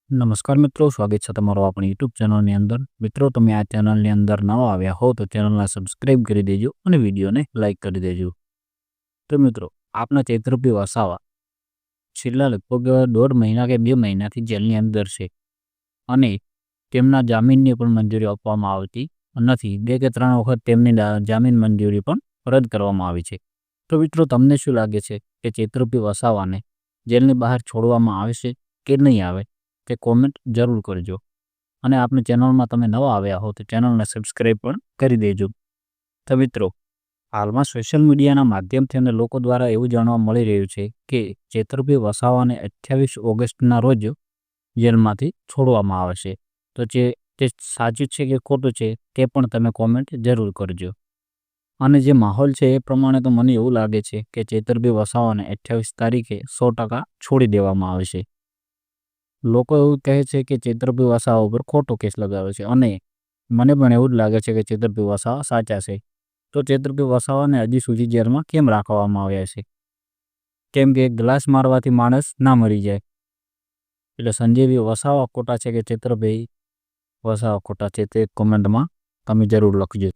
નમસ્કાર મિત્રો, સ્વાગત છે તમારો આપણી યુટ્યુબ ચેનલની અંદર. મિત્રો, તમે આ ચેનલની અંદર નવા આવ્યા હો તો ચેનલને સબસ્ક્રાઈબ કરી દેજો અને વિડીયોને લાઇક કરી દેજો. તો મિત્રો, આપના ચૈત્રભાઈ વસાવા છેલ્લા લગભગ 1.5 મહિના કે 2 મહિનાથી જેલની અંદર છે અને તેમના જામીનની પણ મંજૂરી આપવામાં આવતી નથી. 2 કે 3 વખત તેમની જામીન મંજૂરી પણ રદ કરવામાં આવી છે. તો મિત્રો, તમને શું લાગે છે કે ચૈત્રભાઈ વસાવાને જેલની બહાર છોડવામાં આવે છે કે નહીં આવે? તે કોમેન્ટ જરૂર કરજો અને આપણી ચેનલમાં તમે નવા આવ્યા હો તો ચેનલને સબસ્ક્રાઈબ પણ કરી દેજો. તો મિત્રો, હાલમાં સોશિયલ મીડિયાના માધ્યમથી અને લોકો દ્વારા એવું જાણવા મળી રહ્યું છે કે ચૈત્રભાઈ વસાવાને 28 ઓગસ્ટના રોજ જેલમાંથી છોડવામાં આવે છે. તો તે સાચું છે કે ખોટું છે તે પણ તમે કોમેન્ટ જરૂર કરજો. અને જે માહોલ છે એ પ્રમાણે તો મને એવું લાગે છે કે ચૈત્રભાઈ વસાવાને 28 તારીખે 100% છોડી દેવામાં આવે છે. લોકો એવું કહે છે કે ચૈત્રભાઈ વસાવા ઉપર ખોટો કેસ લગાવે છે અને મને પણ એવું જ લાગે છે કે ચૈત્રભાઈ વસાવા સાચા છે. તો ચૈત્રભાઈ વસાવાને હજી સુધી જેલમાં કેમ રાખવામાં આવ્યા છે? કેમ કે ગ્લાસ મારવાથી માણસ ના મરી જાય. એટલે સંજયભાઈ વસાવા ખોટા છે કે ચૈત્રભાઈ વસાવા ખોટા છે તે કોમેન્ટમાં તમે જરૂર લખજો.